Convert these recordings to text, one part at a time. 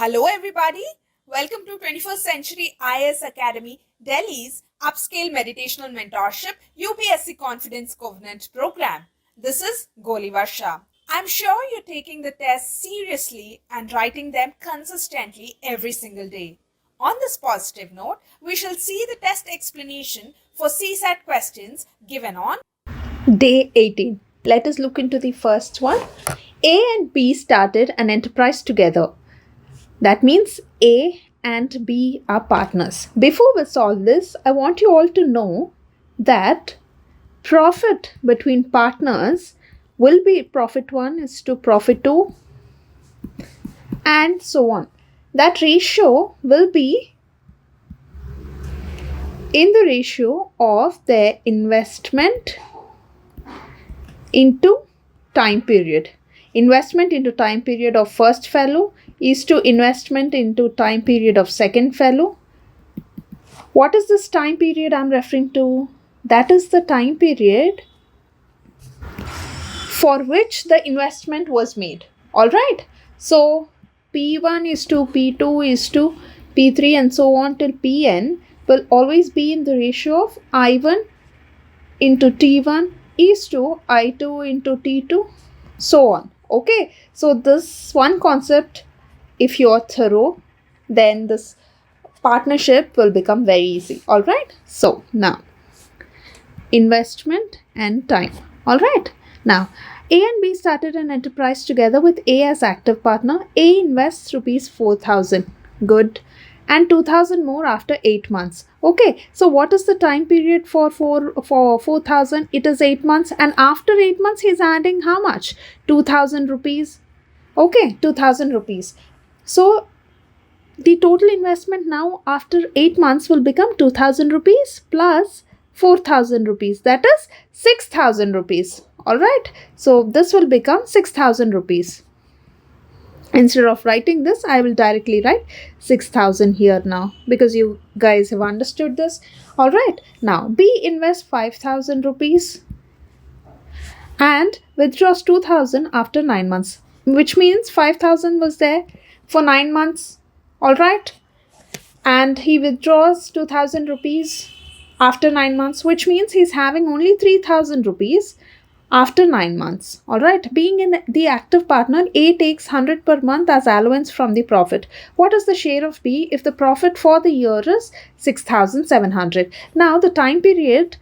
Hello everybody, welcome to 21st Century IAS Academy, Delhi's upscale meditational mentorship UPSC Confidence Covenant program. This is Goli Varsha. I'm sure you're taking the tests seriously and writing them consistently every single day. On this positive note, we shall see the test explanation for CSAT questions given on Day 18. Let us look into the first one. A and B started an enterprise together. That means A and B are partners. Before we solve this, I want you all to know that profit between partners will be profit 1 is to profit 2 and so on. That ratio will be in the ratio of their investment into time period. Investment into time period of first fellow is to investment into time period of second fellow. What is this time period I'm referring to? That is the time period for which the investment was made. Alright. So P1 is to P2 is to P3 and so on till Pn will always be in the ratio of I1 into T1 is to I2 into T2, so on. Okay, so this one concept, if you are thorough, then this partnership will become very easy. All right, so now investment and time. All right, now A and B started an enterprise together with A as active partner. A invests rupees 4,000. Good. And 2,000 more after 8 months. Okay, so what is the time period for 4,000? It is 8 months, and after 8 months, he's adding how much? 2,000 rupees. Okay, 2,000 rupees. So the total investment now after 8 months will become 2,000 rupees plus 4,000 rupees. That is 6,000 rupees. All right, so this will become 6,000 rupees. Instead of writing this, I will directly write 6,000 here now because you guys have understood this. Alright, now B invests 5,000 rupees and withdraws 2,000 after 9 months, which means 5,000 was there for 9 months. Alright, and he withdraws 2,000 rupees after 9 months, which means he's having only 3,000 rupees after 9 months. Alright, being in the active partner, A takes 100 per month as allowance from the profit. What is the share of B if the profit for the year is 6,700? Now the time period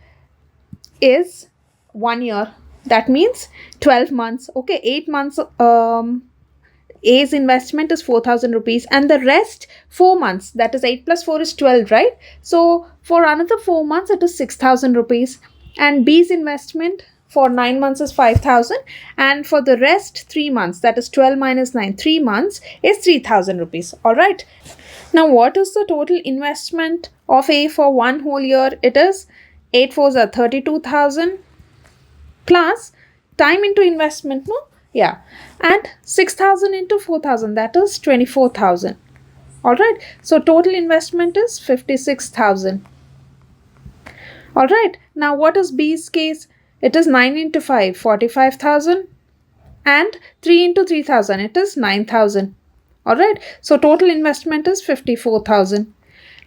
is 1 year. That means 12 months. Okay, 8 months. A's investment is 4,000 rupees and the rest 4 months. That is 8 plus 4 is 12, right? So for another 4 months, it is 6,000 rupees. And B's investment for 9 months is 5,000 and for the rest 3 months, that is 12 minus 9, 3 months is 3,000 rupees. Alright. Now what is the total investment of A for 1 whole year? It is 8 fours are 32,000 plus time into investment, no? Yeah. And 6,000 into 4,000, that is 24,000. Alright. So total investment is 56,000. Alright. Now what is B's case? It is 9 into 5, 45,000 and 3 into 3,000, it is 9,000. Alright, so total investment is 54,000.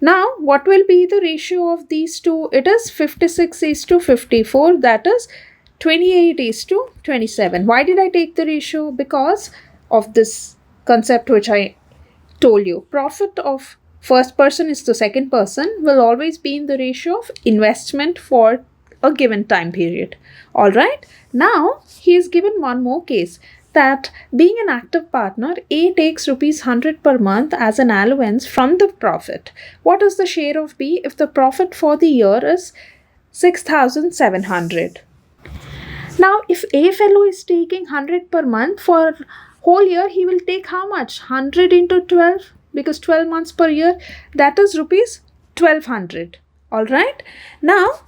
Now, what will be the ratio of these two? It is 56 is to 54, that is 28 is to 27. Why did I take the ratio? Because of this concept which I told you. Profit of first person is to second person will always be in the ratio of investment for a given time period. Alright, now he is given one more case that being an active partner, A takes rupees 100 per month as an allowance from the profit. What is the share of B if the profit for the year is 6,700? Now if A fellow is taking 100 per month for whole year, he will take how much? 100 into 12 because 12 months per year, that is rupees 1,200. Alright, now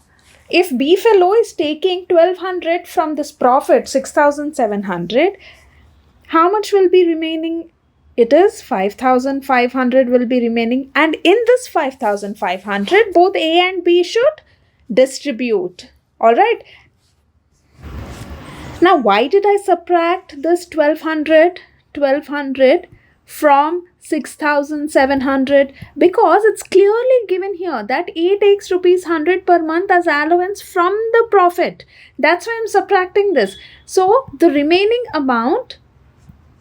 if B fellow is taking 1,200 from this profit, 6,700, how much will be remaining? It is 5,500 will be remaining. And in this 5,500, both A and B should distribute. Alright. Now, why did I subtract this 1,200 from 6,700, because it's clearly given here that A takes rupees 100 per month as allowance from the profit. That's why I'm subtracting this. So the remaining amount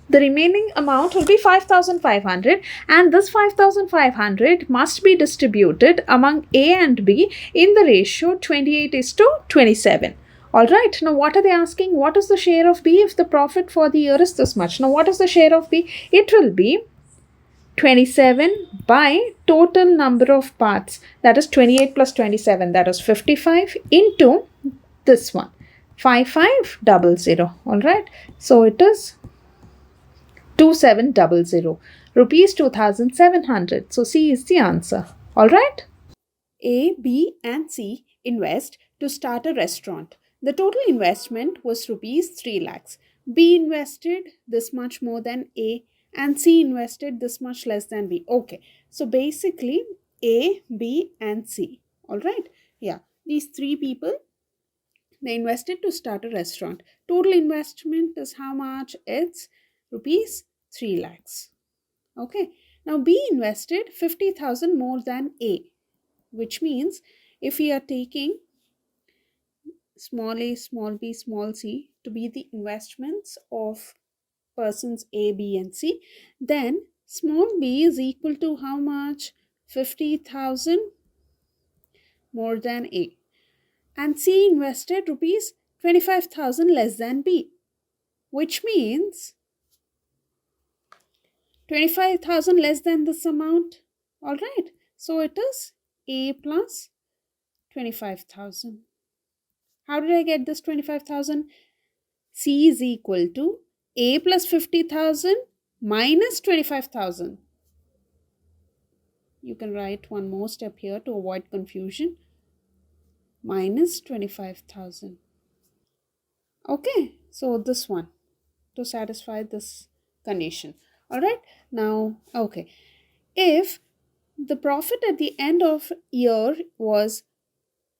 will be 5,500, and this 5,500 must be distributed among A and B in the ratio 28:27. All right, now what are they asking? What is the share of B if the profit for the year is this much? Now what is the share of B? It will be 27 by total number of parts, that is 28 plus 27, that is 55, into this one, 5500. All right, so it is 2700 rupees 2700. So C is the answer. All right. A, B, and C invest to start a restaurant. The total investment was rupees 3 lakhs. B invested this much more than A, and C invested this much less than B. Okay, so basically A, B, and C. All right. Yeah, these three people, they invested to start a restaurant. Total investment is how much? It's rupees 3 lakhs. Okay. Now B invested 50,000 more than A, which means if we are taking small a, small b, small c to be the investments of persons A, B, and C, then small b is equal to how much? 50,000 more than A. And C invested rupees 25,000 less than B, which means 25,000 less than this amount. All right. So it is A plus 25,000. How did I get this 25,000? C is equal to A plus 50,000 minus 25,000. You can write one more step here to avoid confusion. Minus 25,000. Okay, so this one to satisfy this condition. All right, now, okay. If the profit at the end of year was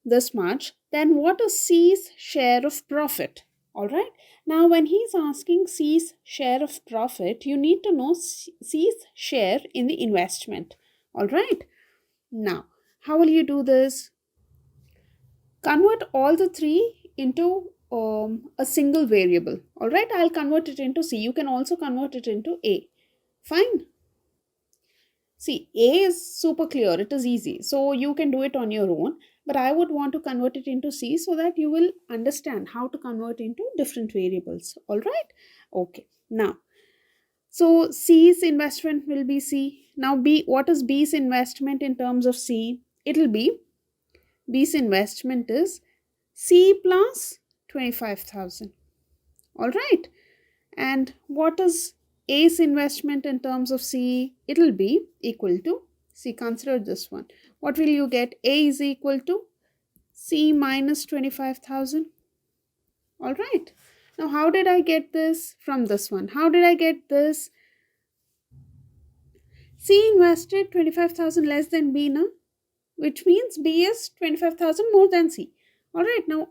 this much, then what is C's share of profit? All right, now when he's asking C's share of profit, you need to know C's share in the investment. All right, now how will you do this? Convert all the three into a single variable. All right, I'll convert it into C. You can also convert it into A. Fine. See, A is super clear, it is easy. So you can do it on your own. But I would want to convert it into C so that you will understand how to convert into different variables. All right? Okay. Now, so C's investment will be C. Now, B, what is B's investment in terms of C? It will be, B's investment is C plus 25,000. All right. And what is A's investment in terms of C? It will be equal to, see, consider this one. What will you get? A is equal to C minus 25,000. All right. Now, how did I get this from this one? How did I get this? C invested 25,000 less than B now, which means B is 25,000 more than C. All right. Now,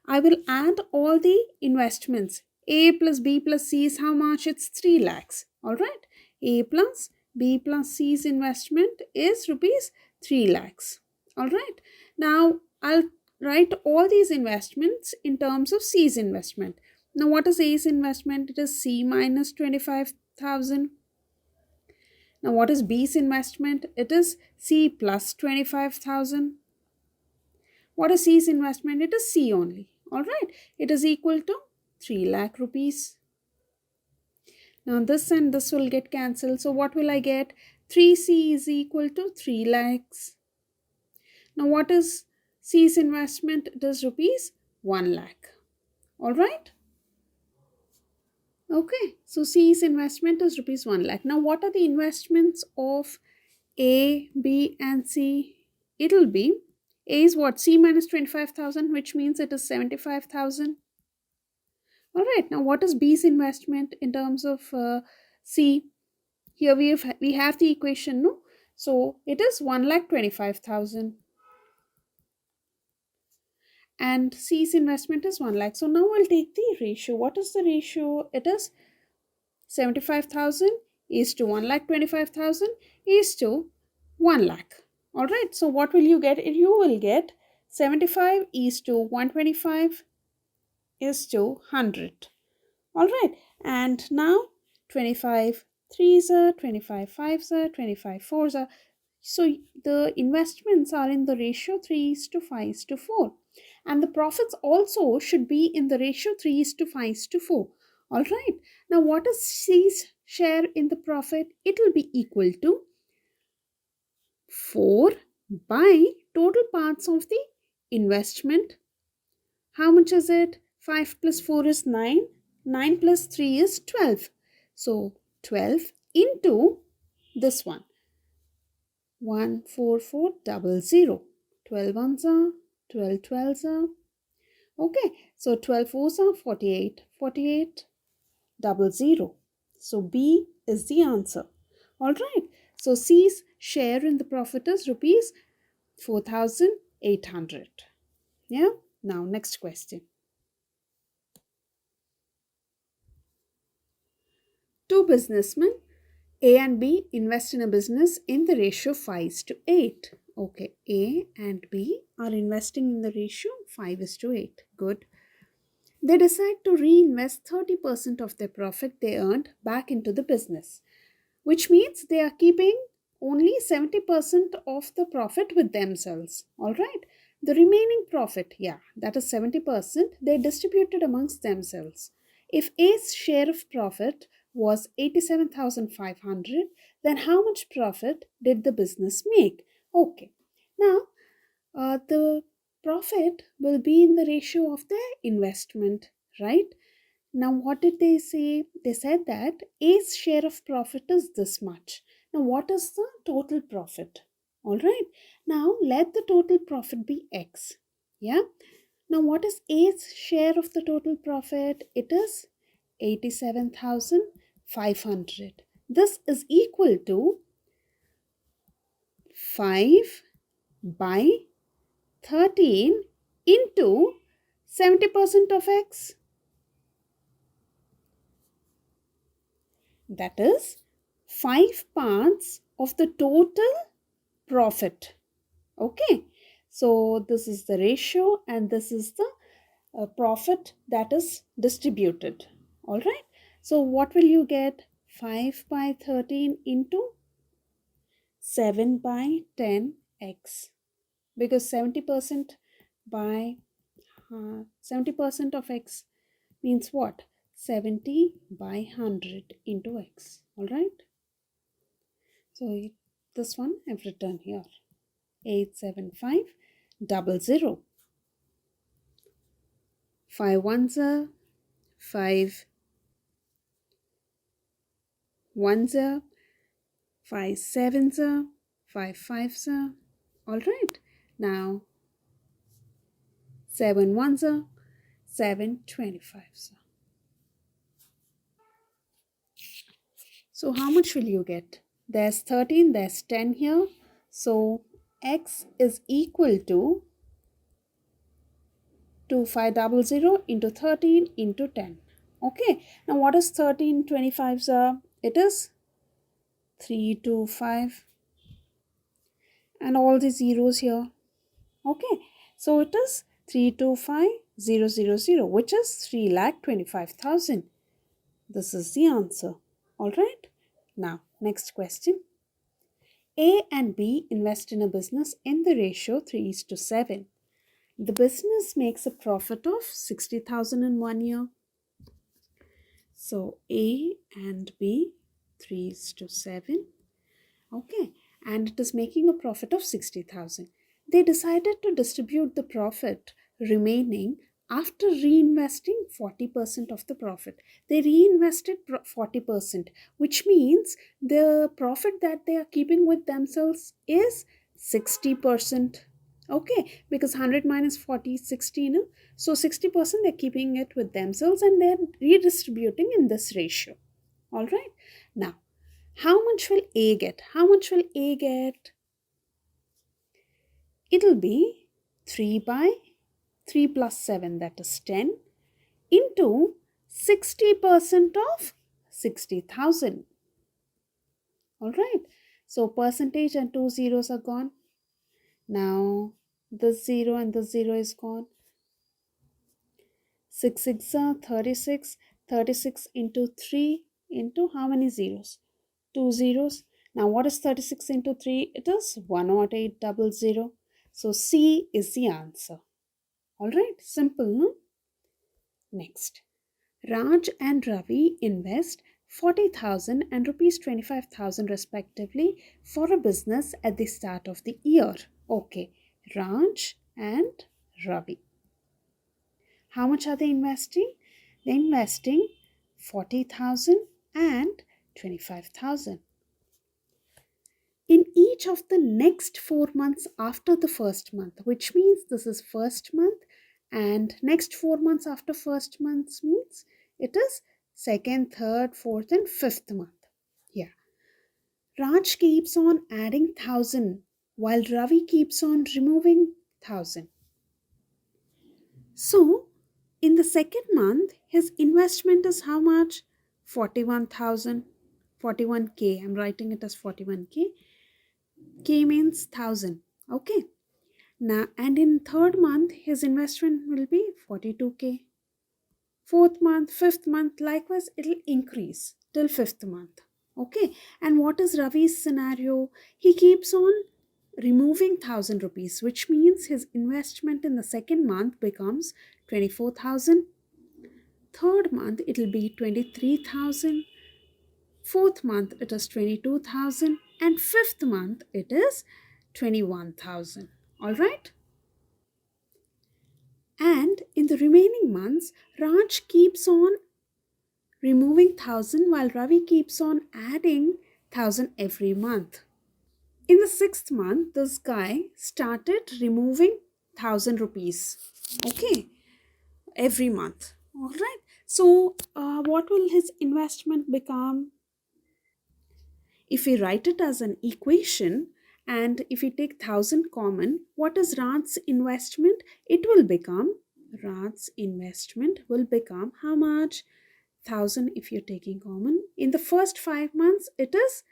I will add all the investments. A plus B plus C is how much? It's 3 lakhs. All right. A plus B plus C's investment is rupees 3 lakhs. All right. Now, I'll write all these investments in terms of C's investment. Now, what is A's investment? It is C minus 25,000. Now, what is B's investment? It is C plus 25,000. What is C's investment? It is C only. All right. It is equal to 3 lakh rupees. Now, this and this will get cancelled. So, what will I get? 3C is equal to 3 lakhs. Now, what is C's investment? It is rupees 1 lakh. All right. Okay. So, C's investment is rupees 1 lakh. Now, what are the investments of A, B, and C? It will be, A is what? C minus 25,000, which means it is 75,000. All right. Now, what is B's investment in terms of C? Here we have the equation, no? So, it is 1,25,000. And C's investment is 1 lakh. So, now we'll take the ratio. What is the ratio? It is 75,000 is to 1,25,000 is to 1 lakh. Alright, so what will you get? You will get 75 is to 125 is to 100. Alright, and now 25 3s are, 25 5s are, 25 4s are. So the investments are in the ratio 3 is to 5 is to 4. And the profits also should be in the ratio 3 is to 5 is to 4. Alright, now what is C's share in the profit? It will be equal to 4 by total parts of the investment. How much is it? 5 plus 4 is 9. 9 plus 3 is 12. So 12 into this one. 14400. 12 ones are, 12 12s are. Okay, so 12 fours are 48. 48 00. So B is the answer. Alright, so C's share in the profit is rupees 4,800. Yeah, now next question. Two businessmen, A and B, invest in a business in the ratio 5:8. Okay, A and B are investing in the ratio 5:8. Good. They decide to reinvest 30% of their profit they earned back into the business, which means they are keeping only 70% of the profit with themselves. All right. The remaining profit, yeah, that is 70%, they distributed amongst themselves. If A's share of profit was 87,500, then how much profit did the business make? Okay. Now, the profit will be in the ratio of their investment, right? Now, what did they say? They said that A's share of profit is this much. Now, what is the total profit? All right. Now, let the total profit be X. Yeah. Now, what is A's share of the total profit? It is 87,500. This is equal to 5 by 13 into 70% of X. That is 5 parts of the total profit. Okay, so this is the ratio and this is the profit that is distributed. All right, so what will you get? 5 by 13 into 7 by 10x, because 70% by 70% of x means what? 70 by 100 into x. All right, so this one I've written here, 87500. 5 ones are 5 ones are, 5 sevens are, 5 fives are. All right, now 7 ones are, 7 25s are. So how much will you get? There's 13, there's 10 here. So x is equal to 2500 into 13 into 10. Okay, now what is 13 25s are? It is 325 and all the zeros here. Okay, so it is 325000, which is 3,25,000. This is the answer. All right, now next question. A and B invest in a business in the ratio 3:7. The business makes a profit of 60,000 in 1 year. So A and B 3:7. Okay, and it is making a profit of 60,000. They decided to distribute the profit remaining after reinvesting 40% of the profit. They reinvested 40%, which means the profit that they are keeping with themselves is 60%. Okay, because 100 minus 40 is 60, no? So 60% they're keeping it with themselves and they're redistributing in this ratio. All right, now how much will A get? How much will A get? It'll be 3 by 3 plus 7, that is 10, into 60% of 60,000. Alright. So percentage and 2 zeros are gone. Now this 0 and this 0 is gone. 6 6 are 36. 36 into 3 into how many zeros? 2 zeros. Now what is 36 into 3? It is 10800. So C is the answer. Alright, simple, no? Next. Raj and Ravi invest 40,000 and rupees 25,000 respectively for a business at the start of the year. Okay, Raj and Ravi. How much are they investing? They're investing 40,000 and 25,000. In each of the next 4 months after the first month, which means this is first month, and next 4 months after first month means it is second, third, fourth, and fifth month. Yeah. Raj keeps on adding 1,000 while Ravi keeps on removing 1,000. So, in the second month, his investment is how much? 41,000. 41k. I'm writing it as 41k. K means 1,000. Okay. Now, and in third month, his investment will be 42k. Fourth month, fifth month, likewise, it'll increase till fifth month. Okay. And what is Ravi's scenario? He keeps on removing 1,000 rupees, which means his investment in the second month becomes 24,000. Third month, it'll be 23,000. Fourth month, it is 22,000. And fifth month, it is 21,000. All right. And in the remaining months, Raj keeps on removing 1,000 while Ravi keeps on adding 1,000 every month. In the sixth month, this guy started removing 1,000 rupees. Okay, every month. All right. So, what will his investment become? If we write it as an equation and if we take 1,000 common, what is Raj's investment? It will become, Raj's investment will become how much? 1,000 if you're taking common. In the first 5 months, it is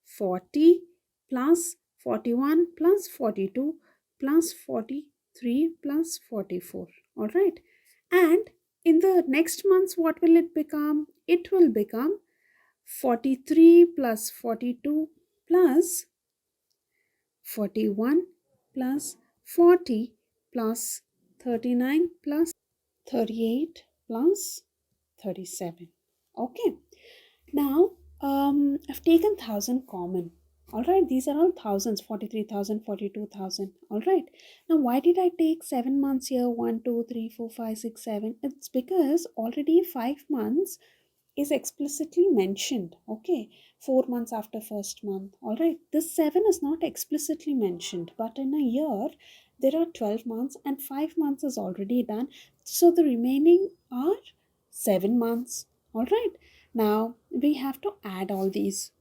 40 plus 41 plus 42 plus 43 plus 44. All right. And in the next months, what will it become? It will become 43 plus 42 plus 41 plus 40 plus 39 plus 38 plus 37. Okay. Now, I've taken 1,000 common. All right, these are all thousands, 43,000, 42,000. All right. Now, why did I take 7 months here? 1, 2, 3, 4, 5, 6, 7. It's because already 5 months is explicitly mentioned. Okay, 4 months after first month. All right, this 7 is not explicitly mentioned, but in a year there are 12 months and 5 months is already done. So the remaining are 7 months. All right, now we have to add all these.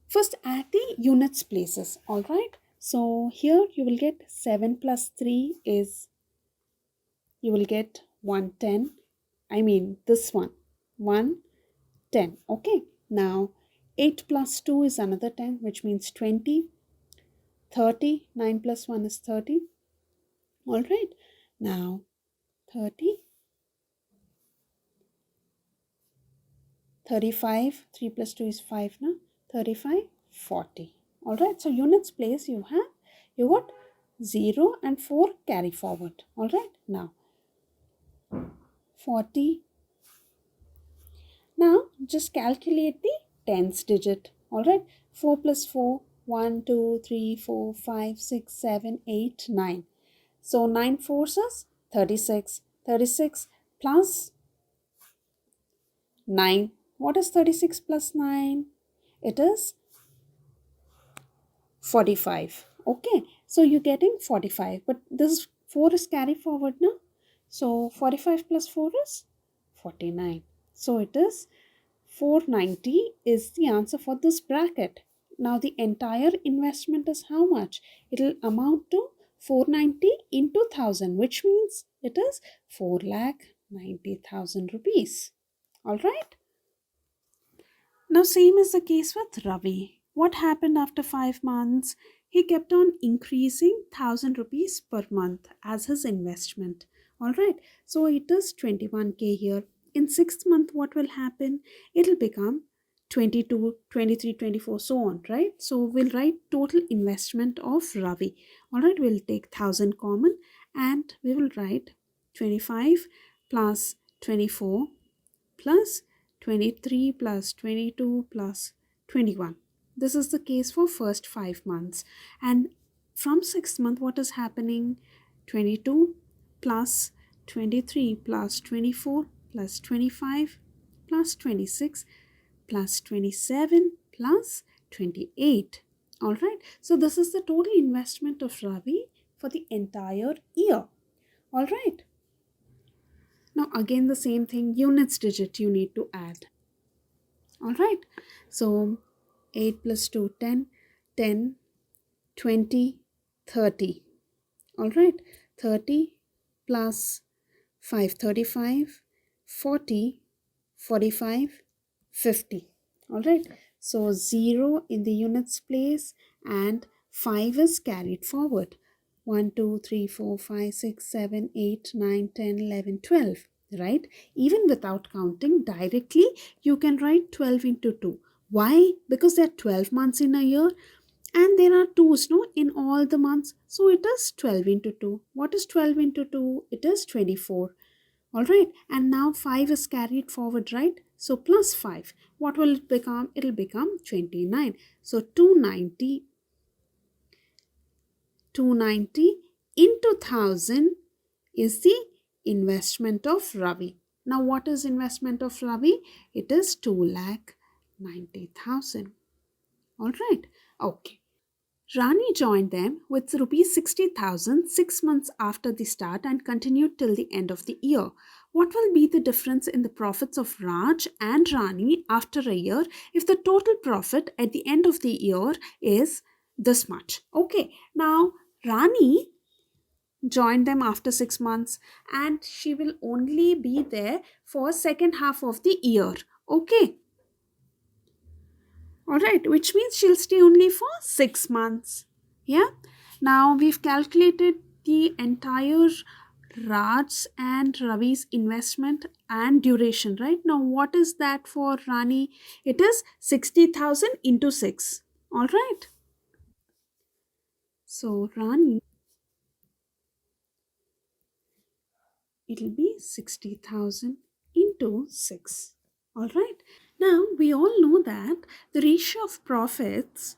First, add the units places. All right, so here you will get 7 plus 3 is, you will get 110. I mean this one, 110. Okay, now 8 plus 2 is another 10, which means 20. 30, 9 plus 1 is 30. All right, now 30, 35, 3 plus 2 is 5 now, 35, 40. All right, so units place you got 0 and 4 carry forward. All right, now 40. Now just calculate the tens digit. All right, 4 plus 4, 1, 2, 3, 4, 5, 6, 7, 8, 9. So 9 fours is 36. 36 plus 9. What is 36 plus 9? It is 45. Okay, so you're getting 45, but this 4 is carry forward now. So 45 plus 4 is 49. So it is 490 is the answer for this bracket. Now the entire investment is how much? It will amount to 490 into 1,000, which means it is 4,90,000 rupees. All right. Now, same is the case with Ravi. What happened after 5 months? He kept on increasing 1,000 rupees per month as his investment. All right, so it is 21k here. In 6th month, what will happen? It'll become 22, 23, 24, so on, right? So we'll write total investment of Ravi. All right, we'll take 1,000 common and we will write 25 plus 24 plus 23 plus 22 plus 21. This is the case for first 5 months. And from 6th month, what is happening? 22 plus 23 plus 24 plus 25 plus 26 plus 27 plus 28. All right. So this is the total investment of Ravi for the entire year. All right. Now again the same thing, units digit you need to add. All right. So 8 plus 2, 10, 10, 20, 30. All right. 30 plus 5, 35, 40, 45, 50. All right. So 0 in the units place and 5 is carried forward. 1, 2, 3, 4, 5, 6, 7, 8, 9, 10, 11, 12. Right? Even without counting directly, you can write 12 into 2. Why? Because there are 12 months in a year and there are 2's no in all the months. So it is 12 into 2. What is 12 into 2? It is 24. All right. And now 5 is carried forward, right? So plus 5. What will it become? It will become 29. So 290 into 1000 is the investment of Ravi. Now what is investment of Ravi? It is 2,90,000. All right. Okay. Rani joined them with rupees 60,000 6 months after the start and continued till the end of the year. What will be the difference in the profits of Raj and Rani after a year if the total profit at the end of the year is this much? Okay, now Rani joined them after 6 months and she will only be there for second half of the year. Okay, all right, which means she'll stay only for 6 months. Yeah, now we've calculated the entire Raj's and Ravi's investment and duration, right? Now what is that for Rani? It is 60,000 into 6. All right, so Rani, it'll be 60,000 into 6. All right, now we all know that the ratio of profits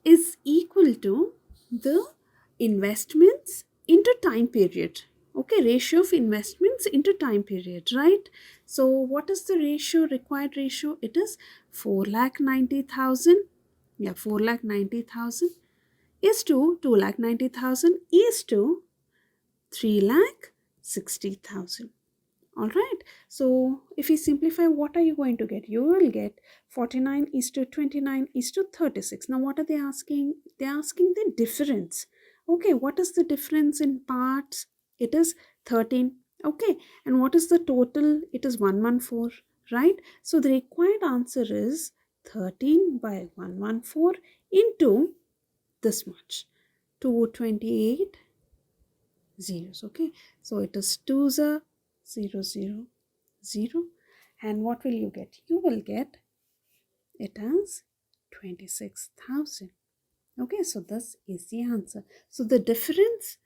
is equal to the investments into time period. Okay, ratio of investments into time period, right? So what is the ratio, required ratio? It is 4,90,000. Yeah, 4,90,000 is to 2,90,000 is to 3,60,000. All right, so if you simplify, what are you going to get? You will get 49 is to 29 is to 36. Now what are they asking? They're asking the difference. Okay, what is the difference in parts? It is 13. Okay, and what is the total? It is 114, right? So the required answer is 13 by 114 into this much, 228 zeros. Okay, so it is 2 0 0 0, and what will you get? You will get it as 26,000. Okay, so this is the answer. So the difference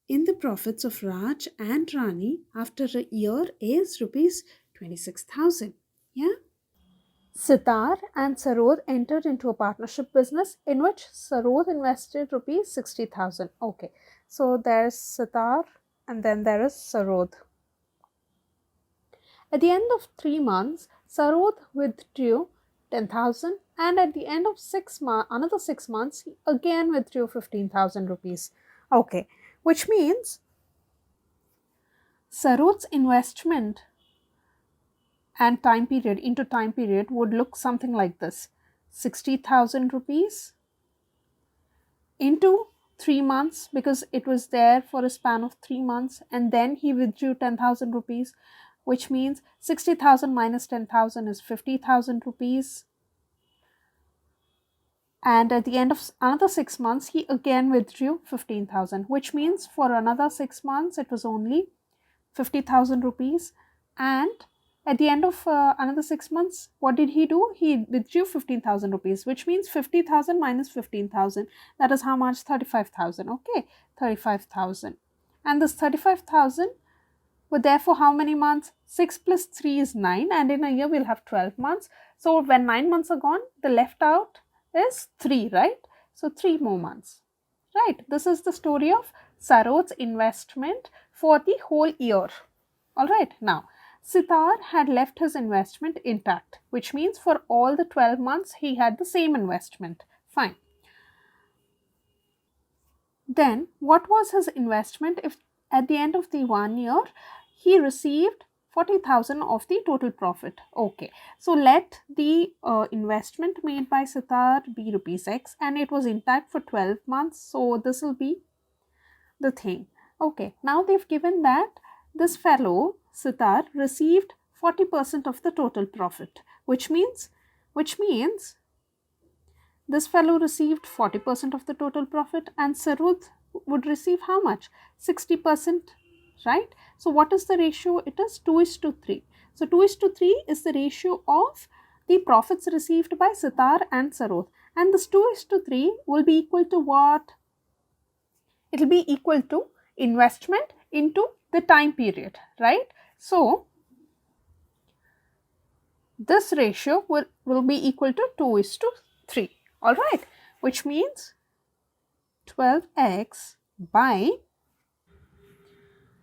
in the profits of Raj and Rani after a year is rupees 26,000. Yeah. Sitar and Sarod entered into a partnership business in which Sarod invested rupees 60,000. Okay, so there's Sitar and then there is Sarod. At the end of 3 months, Sarod withdrew 10,000 and at the end of another 6 months, he again withdrew 15,000 rupees. Okay, which means Sarod's investment and time period into time period would look something like this: 60,000 rupees into 3 months, because it was there for a span of 3 months, and then he withdrew 10,000 rupees, which means 60,000 minus 10,000 is 50,000 rupees. And at the end of another 6 months, he again withdrew 15,000, which means for another 6 months, it was only 50,000 rupees. And at the end of another 6 months, what did he do? He withdrew 15,000 rupees, which means 50,000 minus 15,000. That is how much? 35,000. Okay, 35,000. And this 35,000 were there for how many months? 6 plus 3 is 9, and in a year we'll have 12 months. So when 9 months are gone, the left out is 3, right? So 3 more months, right? This is the story of Sarod's investment for the whole year. All right, now Sitar had left his investment intact, which means for all the 12 months he had the same investment. Fine. Then what was his investment if at the end of the 1 year he received 40,000 of the total profit? Okay, so let the investment made by Sitar be rupees X, and it was intact for 12 months. So this will be the thing. Okay, now they've given that this fellow Sitar received 40% of the total profit, which means this fellow received 40% of the total profit, and Sarud would receive how much? 60%, right? So what is the ratio? It is 2:3. So 2:3 is the ratio of the profits received by Sitar and Sarod. And this 2:3 will be equal to what? It will be equal to investment into the time period, right? So this ratio will be equal to 2:3. All right, which means 12x by,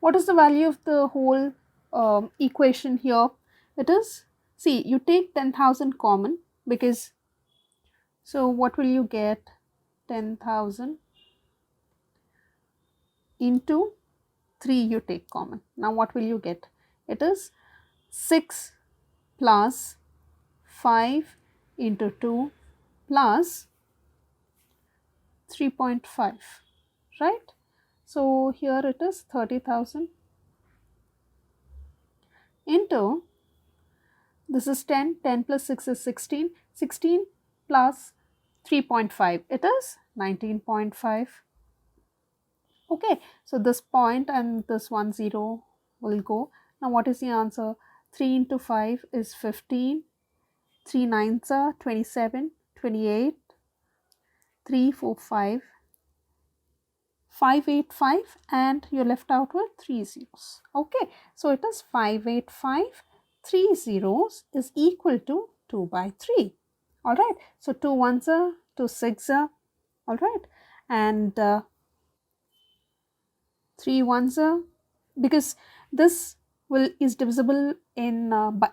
what is the value of the whole equation here? It is, see, you take 10,000 common, because, so what will you get? 10,000 into 3 you take common. Now what will you get? It is 6 plus 5 into 2 plus 3.5, right? So here it is 30,000 into, this is 10, 10 plus 6 is 16, 16 plus 3.5, it is 19.5. Okay, so this point and this 10 will go. Now what is the answer? 3 into 5 is 15, 3 nines are 27, 28, 3, 4, 5, 585, and you're left out with 3 zeros. Okay, so it is 585, 3 zeros is equal to 2 by 3. All right, so 2 ones are 2 6 are, all right, and 3 ones are, because this is divisible in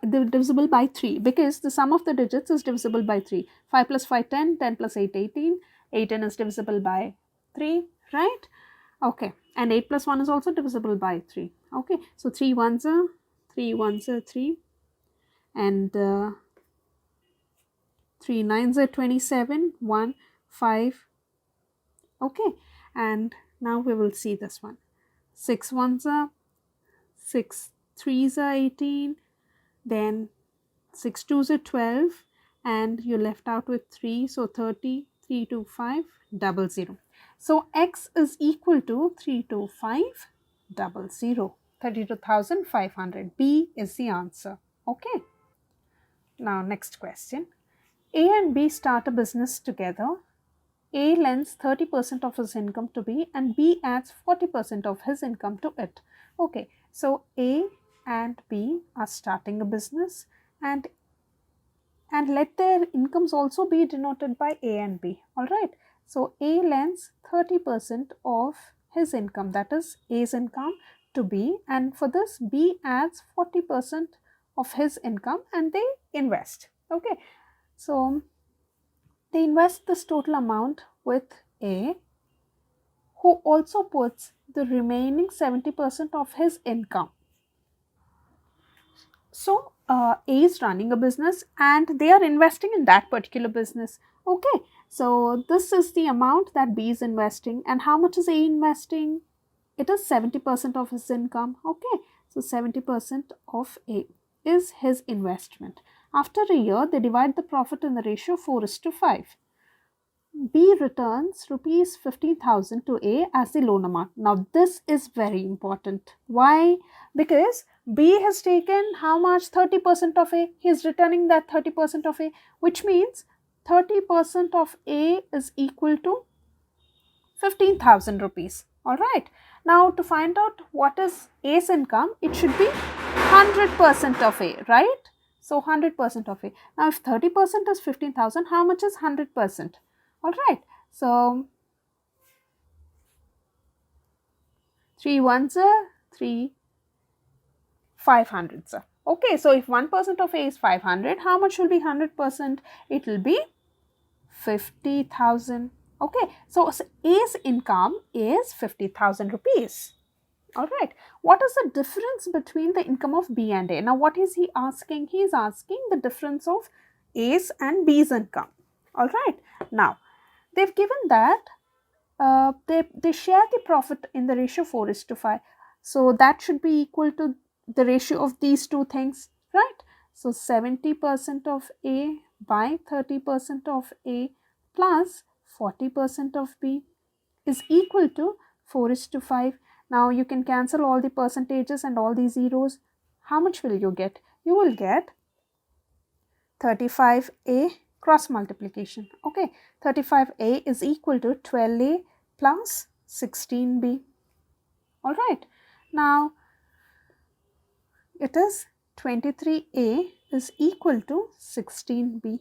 divisible by 3, because the sum of the digits is divisible by 3. 5 plus 5 10, 10 plus 8 18, 18 is divisible by 3, right? Okay, and 8 plus 1 is also divisible by 3. Okay, so 3 ones are 3, and 3 nines are 27, 1 5. Okay, and now we will see this one. 6 ones are 6 threes are 18, then 6 twos are 12, and you're left out with 3, so 30, 325 00. So x is equal to 325 00, 32,500. B is the answer. Okay. Now next question. A and B start a business together. A lends 30% of his income to B, and B adds 40% of his income to it. Okay, so A and B are starting a business, and let their incomes also be denoted by A and B. All right, so A lends 30% of his income, that is A's income, to B, and for this B adds 40% of his income, and they invest. Okay, so they invest this total amount with A, who also puts the remaining 70% of his income. So A is running a business and they are investing in that particular business. Okay, so this is the amount that B is investing, and how much is A investing? It is 70% of his income. Okay, So 70% of A is his investment. After a year, they divide the profit in the ratio 4:5. B returns rupees 15,000 to A as the loan amount. Now this is very important. Why? Because B has taken how much? 30% of A. He is returning that 30% of A, which means 30% of A is equal to 15,000 rupees. Alright. Now to find out what is A's income, it should be 100% of A, right? So 100% of A. Now if 30% is 15,000, how much is 100%? Alright. So 3 ones are 3 500s. Okay, so if 1% of A is 500, how much will be 100%? It will be 50,000. Okay, so A's income is 50,000 rupees. Alright, what is the difference between the income of B and A? Now, what is he asking? He is asking the difference of A's and B's income. Alright, now they've given that they share the profit in the ratio 4:5. So that should be equal to the ratio of these two things, right? So 70% of A by 30% of A plus 40% of B is equal to 4:5. Now you can cancel all the percentages and all these zeros. How much will you get? You will get 35A cross multiplication. Okay, 35A is equal to 12A plus 16B. Alright, now it is 23A is equal to 16B.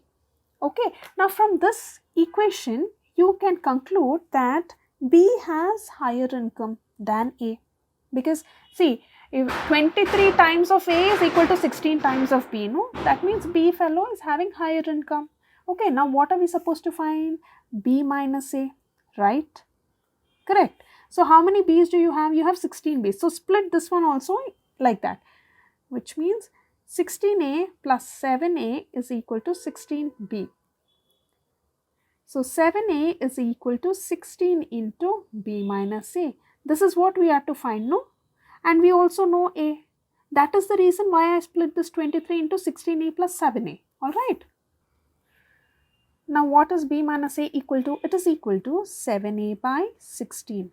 Okay, now from this equation, you can conclude that B has higher income than A. Because see, if 23 times of A is equal to 16 times of B, no? That means B fellow is having higher income. Okay, now what are we supposed to find? B minus A, right? Correct. So how many B's do you have? You have 16 B's. So split this one also like that, which means 16A plus 7A is equal to 16B. So 7A is equal to 16 into B minus A. This is what we have to find, no? And we also know A. That is the reason why I split this 23 into 16A plus 7A. Alright. Now what is B minus A equal to? It is equal to 7A by 16.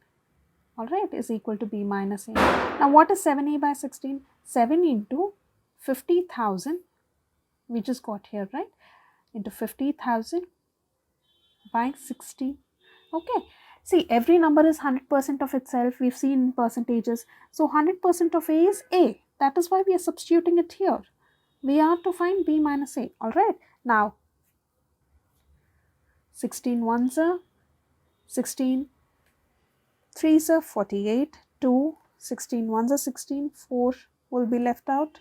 Alright, is equal to B minus A. Now what is 7A by 16? 7 into 50,000, we just got here, right? Into 50,000 by 16. Okay, see, every number is 100% of itself. We've seen in percentages. So 100% of A is A. That is why we are substituting it here. We are to find B minus A. Alright, now 16 ones are 16, 3s are 48, 2, 16 ones are 16, 4 will be left out,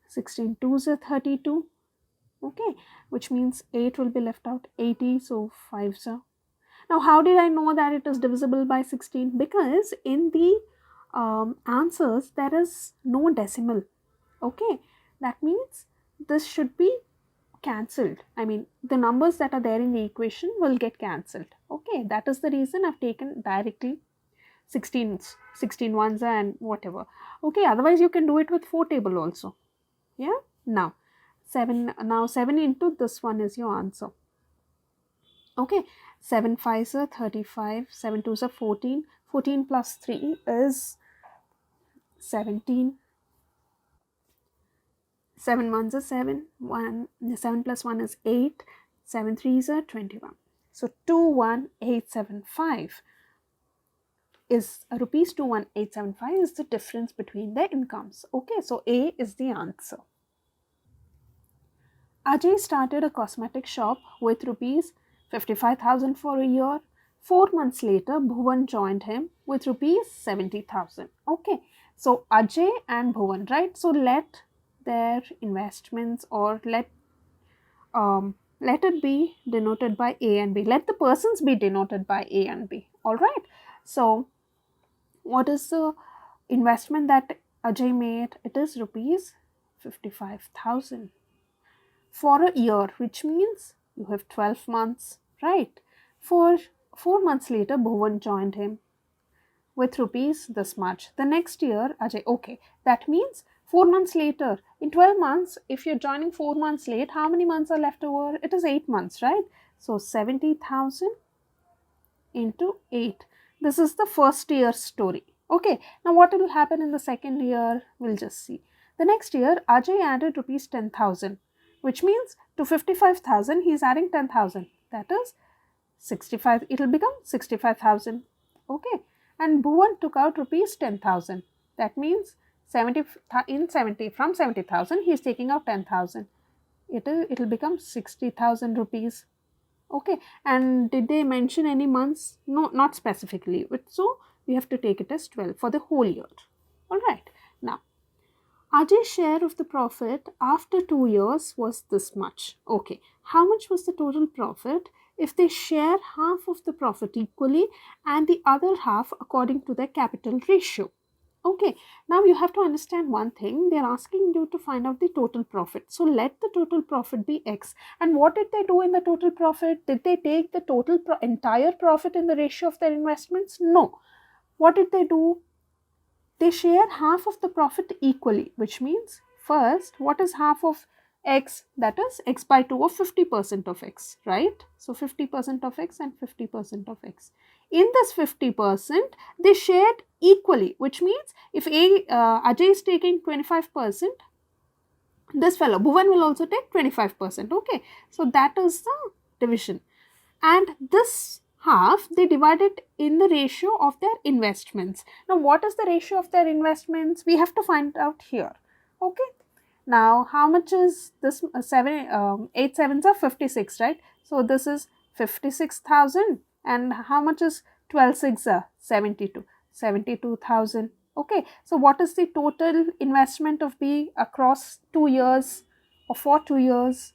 16 2s are 32, okay, which means 8 will be left out, 80, so 5s are. Now, how did I know that it is divisible by 16? Because in the answers, there is no decimal, okay. That means this should be cancelled. I mean, the numbers that are there in the equation will get cancelled. Okay, that is the reason I've taken directly 16 ones and whatever. Okay, otherwise you can do it with 4 table also. Yeah, now 7 into this one is your answer. Okay, 7 5s are 35, 7 2s are 14, 14 plus 3 is 17. 7 1s are 7, 7 plus 1 is 8, 7 3s are 21. So 21875 is rupees 21875 is the difference between their incomes. Okay, so A is the answer. Ajay started a cosmetic shop with rupees 55,000 for a year. 4 months later, Bhuvan joined him with rupees 70,000. Okay, so Ajay and Bhuvan, right? So let their investments, or let it be denoted by A and B. Let the persons be denoted by A and B. All right. So what is the investment that Ajay made? It is rupees 55,000 for a year, which means you have 12 months, right? For 4 months later, Bhuvan joined him with rupees this much. The next year, Ajay, okay, that means 4 months later. In 12 months, if you're joining 4 months late, how many months are left over? It is 8 months, right? So 70,000 into 8. This is the first year story. Okay, now what will happen in the second year? We'll just see. The next year, Ajay added rupees 10,000, which means to 55,000, he's adding 10,000. That is 65, it will become 65,000. Okay, and Bhuvan took out rupees 10,000. That means 70 from 70,000 he is taking out 10,000. It will become 60,000 rupees. Okay, and did they mention any months? No, not specifically. So we have to take it as 12 for the whole year. All right. Now, Ajay's share of the profit after 2 years was this much. Okay, how much was the total profit if they share half of the profit equally and the other half according to their capital ratio? Okay, now you have to understand one thing. They're asking you to find out the total profit. So let the total profit be X. And what did they do in the total profit? Did they take the total entire profit in the ratio of their investments? No. What did they do? They share half of the profit equally, which means first, what is half of X? That is X by 2 or 50% of X, right? So 50% of X and 50% of X. In this 50%, they shared equally, which means if Ajay is taking 25%, this fellow Bhuvan will also take 25%. Okay, so that is the division. And this half they divided in the ratio of their investments. Now, what is the ratio of their investments? We have to find out here. Okay. Now, how much is this? 8 sevens are 56, right? So, this is 56,000. And how much is 12 six are 72? 72,000. Okay. So, what is the total investment of B across 2 years or for 2 years?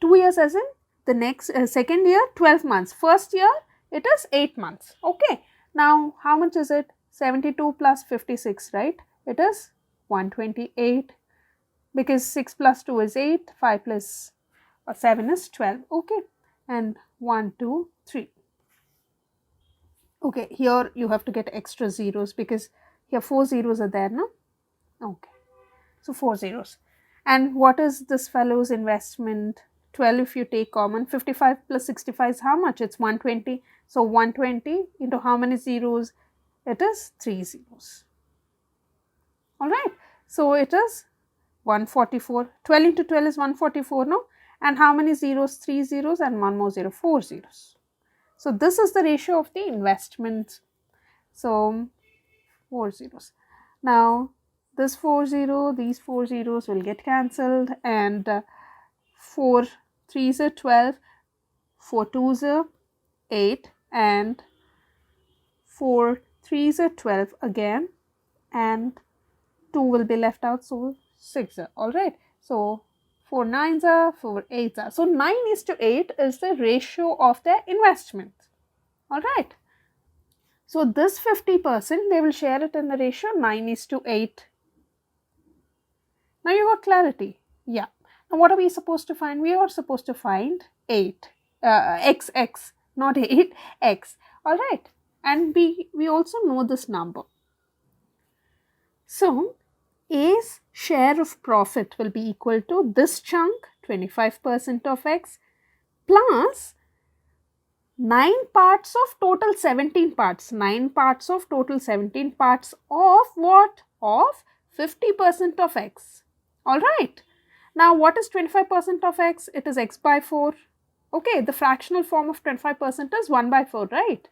2 years as in the next second year 12 months, first year it is 8 months. Okay, now how much is it? 72 plus 56, right? It is 128 because 6 plus 2 is 8, 5 plus 7 is 12. Okay, and 1 2 3. Okay, here you have to get extra zeros because here 4 zeros are there, no? Okay, so 4 zeros. And what is this fellow's investment? 12 if you take common. 55 plus 65 is how much? It's 120. So 120 into how many zeros? It is 3 zeros. Alright. So it is 144. 12 into 12 is 144, no? And how many zeros? 3 zeros and 1 more zero, 4 zeros. So this is the ratio of the investments. So 4 zeros. Now this these 4 zeros will get cancelled, and 4 3s are 12, 4 2s are 8, and 4 3s are 12 again, and 2 will be left out, so 6 are. Alright, so 4 9s are, 4 8s are. So 9:8 is the ratio of their investment. Alright. So this 50%, they will share it in the ratio 9:8. Now you got clarity. Yeah. Now what are we supposed to find? We are supposed to find 8. X, not 8, X. Alright. And we also know this number. So A's share of profit will be equal to this chunk, 25% of X, plus 9 parts of total 17 parts. 9 parts of total 17 parts of what? Of 50% of X. Alright. Now what is 25% of X? It is X by 4. Okay, the fractional form of 25% is 1 by 4, right?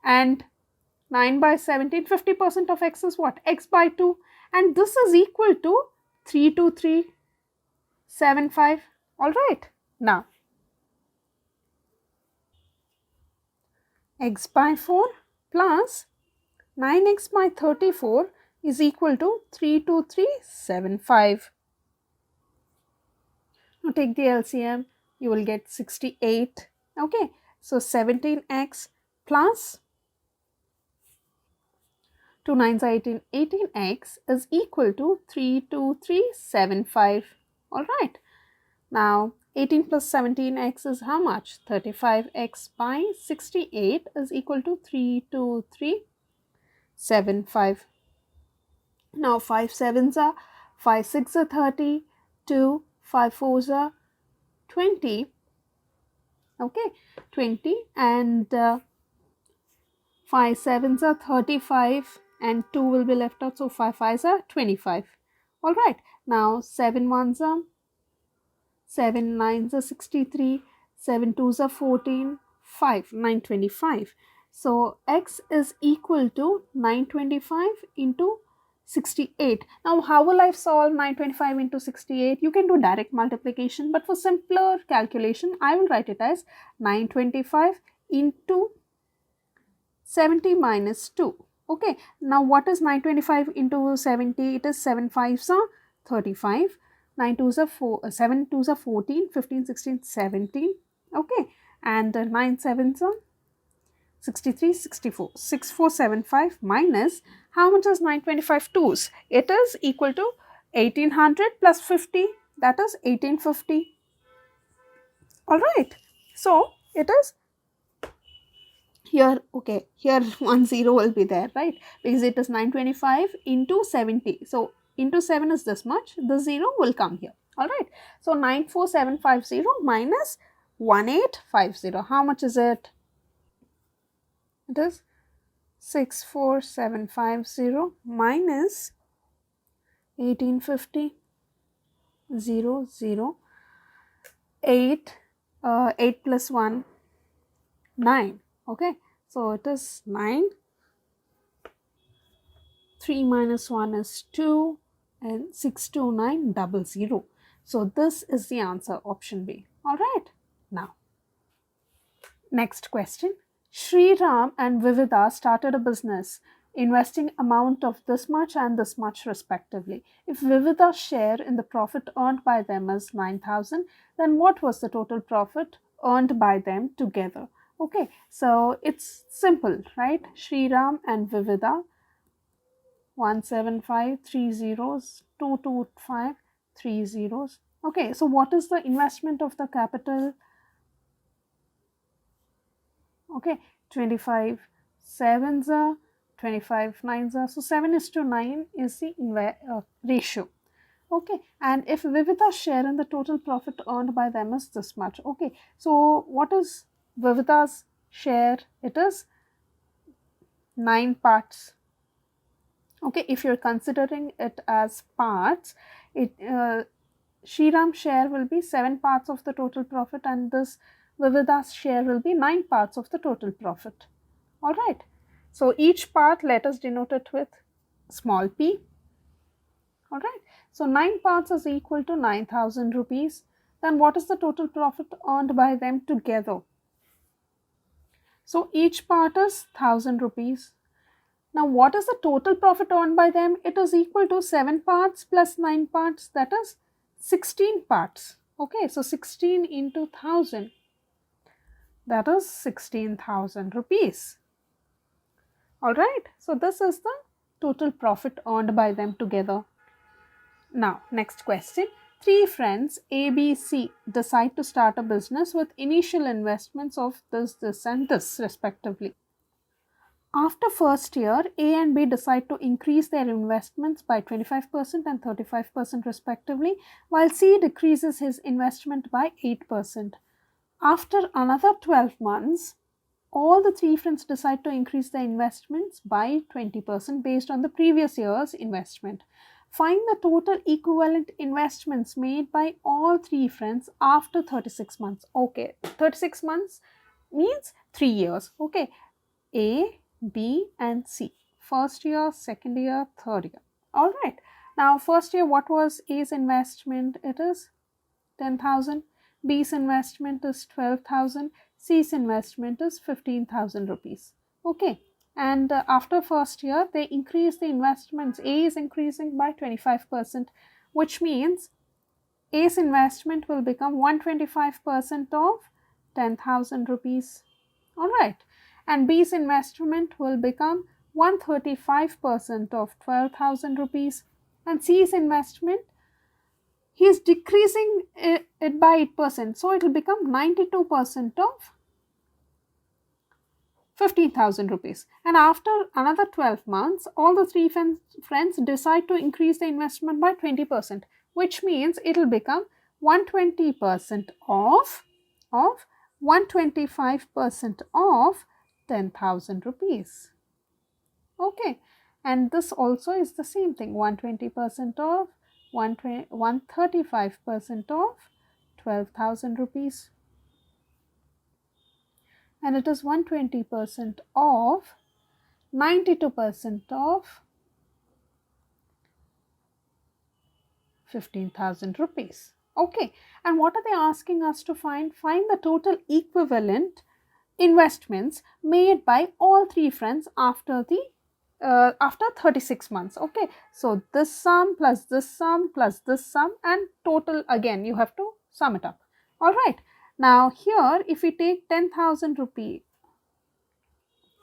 And 9 by 17, 50% of X is what? X by 2. And this is equal to 32375. Alright. Now, X by 4 plus 9x by 34 is equal to 32375. Now take the LCM, you will get 68. Okay, so 17x plus 2 9s are 18, 18x is equal to 32375. Alright, now 18 plus 17x is how much? 35x by 68 is equal to 32375. 7 5. Now 5 sevens are 5 6 are 30, 2 5 fours are 20. Okay, 20, and 5 sevens are 35 and 2 will be left out, so 5 fives are 25. All right, now 7 ones are 7 nines are 63, 7 twos are 14, 5 925. So x is equal to 925 into 68. Now how will I solve 925 into 68? You can do direct multiplication, but for simpler calculation I will write it as 925 into 70 minus 2. Okay, now what is 925 into 70? It is 7 fives are 35, 9 twos are 4, 7 twos are 14, 15, 16, 17. Okay, and 9 sevens are 63, 64. 6475 minus, how much is 925 twos? It is equal to 1800 plus 50, that is 1850. All right, so it is here. Okay, here 10 will be there, right, because it is 925 into 70, so into 7 is this much, the 0 will come here. All right, so 94750 minus 1850, how much is it? It is 64750 minus 1850, 0 0 8 8 plus 1 9. Okay, so it is 9, 3 minus 1 is 2, and 62900. So this is the answer, option B. All right, now next question. Sri Ram and Vividha started a business investing amount of this much and this much respectively. If Vividha's share in the profit earned by them is 9,000, then what was the total profit earned by them together? Okay, so it's simple, right? Sri Ram and Vividha, 175, 3 zeros, 225, 3 zeros. Okay, so what is the investment of the capital? Okay, 25 sevens are, 25 nines are, so 7:9 is the ratio. Okay, and if Vividha's share in the total profit earned by them is this much. Okay, so what is Vividha's share? It is 9 parts. Okay, if you're considering it as parts, it Shriram's share will be 7 parts of the total profit, and this Vividha's share will be 9 parts of the total profit. All right, so each part let us denote it with small p. All right, so 9 parts is equal to 9,000 rupees. Then what is the total profit earned by them together? So each part is 1,000 rupees. Now, what is the total profit earned by them? It is equal to 7 parts plus 9 parts, that is 16 parts. Okay, so 16 into 1,000, that is 16,000 rupees. All right, so this is the total profit earned by them together. Now, next question. 3 friends A, B, C decide to start a business with initial investments of this, and this respectively. After first year, A and B decide to increase their investments by 25% and 35% respectively, while C decreases his investment by 8%. After another 12 months, all the 3 friends decide to increase their investments by 20% based on the previous year's investment. Find the total equivalent investments made by all 3 friends after 36 months. Okay, 36 months means 3 years. Okay, A, B and C. First year, second year, third year. All right. Now, first year, what was A's investment? It is 10,000. B's investment is 12,000. C's investment is 15,000 rupees. Okay. And after first year, they increase the investments. A is increasing by 25%, which means A's investment will become 125% of 10,000 rupees. All right, and B's investment will become 135% of 12,000 rupees, and C's investment, he is decreasing it by 8%, so it will become 92% of 15,000 rupees. And after another 12 months, all the three friends decide to increase the investment by 20%, which means it will become 120% of 125% of 10,000 rupees. Okay, and this also is the same thing, 120% of 135% of 12,000 rupees, and it is 120% of 92% of 15,000 rupees. Okay, and what are they asking us to find? Find the total equivalent investments made by all three friends after 36 months. Okay, so this sum plus this sum plus this sum, and total again you have to sum it up. All right, now here if we take 10,000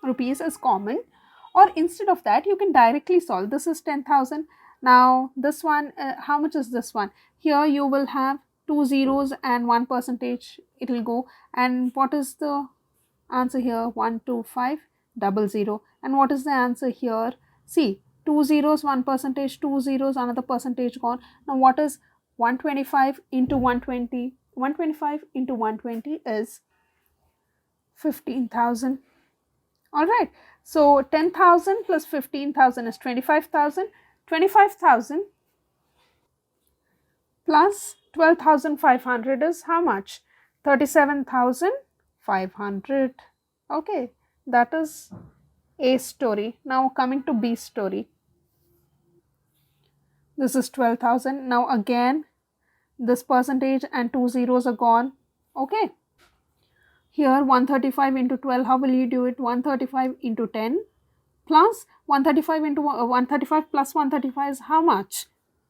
rupees as common, or instead of that you can directly solve. This is 10,000. Now this one, how much is this one? Here you will have two zeros and 1% it will go. And what is the answer here? 12500. And what is the answer here? See, two zeros, 1%, two zeros, another percentage gone. Now what is 125 into 120? 125 into 120 is 15,000. All right, so 10,000 plus 15,000 is 25,000. 25,000 plus 12,500 is how much? 37,500. Okay, that is A story. Now coming to B story. This is 12,000. Now again, this percentage and two zeros are gone. Okay. Here 135 into 12, how will you do it? 135 into 10 plus 135 into 135 plus 135 is how much?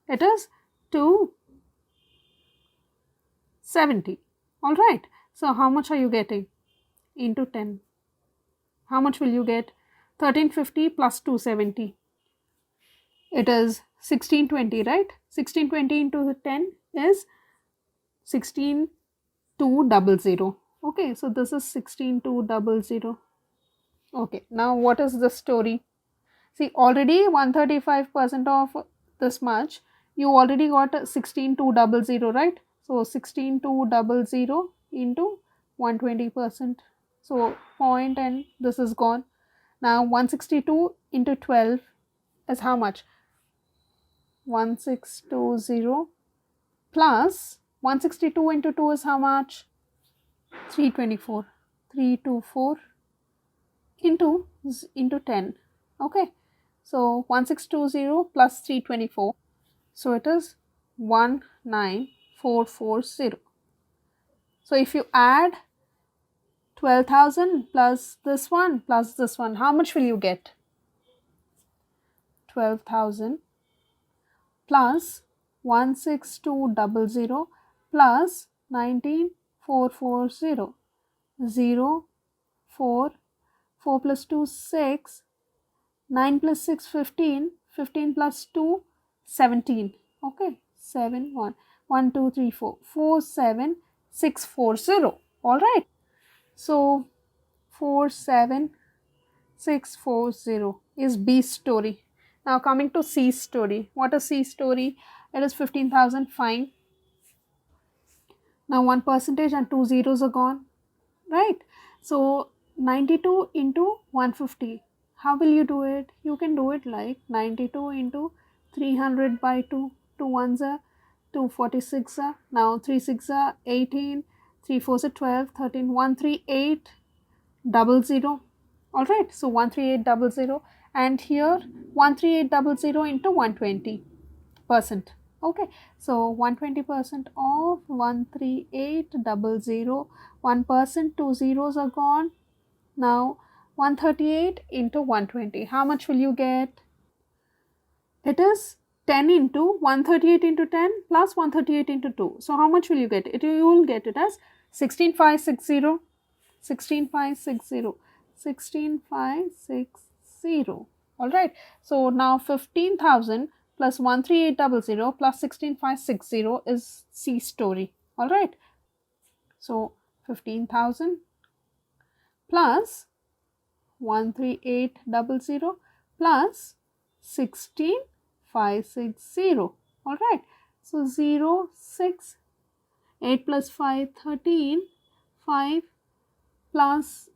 It is 270. All right. So how much are you getting? Into 10. How much will you get? 1350 plus 270. It is 1620, right? 1620 into 10 is 16200. Okay, so this is 16200. Okay, now what is the story? See, already 135% of this much, you already got 16200, right? So 16200 into 120%. So point, and this is gone. Now 162 into 12 is how much? 1620 plus 162 into 2 is how much? 324. 324 into 10. Okay, so 1620 plus 324, so it is 19440. So if you add 12,000 plus this one, how much will you get? 12,000 plus 16200 plus 19440. 0, 4, 4 plus 2, 6, 9 plus 6, 15, 15 plus 2, 17. Okay, 7, 1, 1, 2, 3, 4, 4, 7, 6, 4, 0. All right. So 4, 7, 6, 4, 0 is B story. Now coming to C story. What is C story? It is 15,000, fine. Now 1% and two zeros are gone, right? So 92 into 150. How will you do it? You can do it like 92 into 300 by 2. 2 ones are 246. Now 3 6 are 18. 3 4 are 12, 13, 13800. All right. So 13800, and here 13800 into 120%. Okay, so 120% of 13800, 1%, two zeros are gone. Now 138 into 120, how much will you get? It is 10 into 138 into 10 plus 138 into 2. So how much will you get? You will get it as 16560. 16560. 16560. All right. So now 15,000 plus 13800 plus 16560 is C story. All right. So 15,000 plus 13800 plus 16560. All right. So 0, 6, 8 plus 5, 13, 5 plus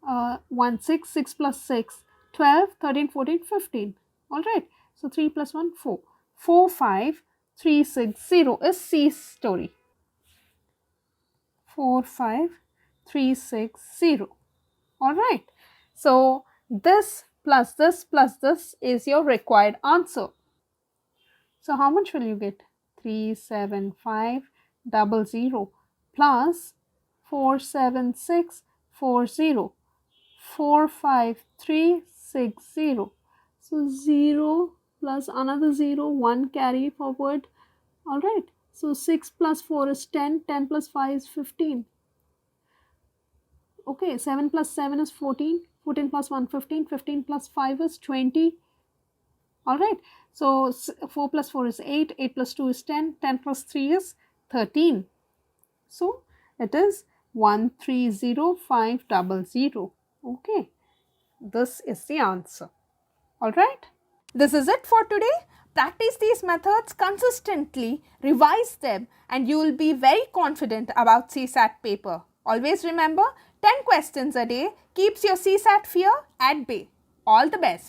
1, 6, 6 plus 6, 12, 13, 14, 15. All right. So 3 plus 1, 4. 45360 is C story. 45360. All right. So this plus this plus this is your required answer. So how much will you get? 37500 plus 47640, 45360. So 0 plus another 0, 1 carry forward. All right. So 6 plus 4 is 10, 10 plus 5 is 15. Okay, 7 plus 7 is 14, 14 plus 1, 15, 15 plus 5 is 20. All right. So 4 plus 4 is 8, 8 plus 2 is 10, 10 plus 3 is 13. So it is 130500. Okay. This is the answer. All right. This is it for today. Practice these methods consistently, revise them, and you will be very confident about CSAT paper. Always remember, 10 questions a day keeps your CSAT fear at bay. All the best.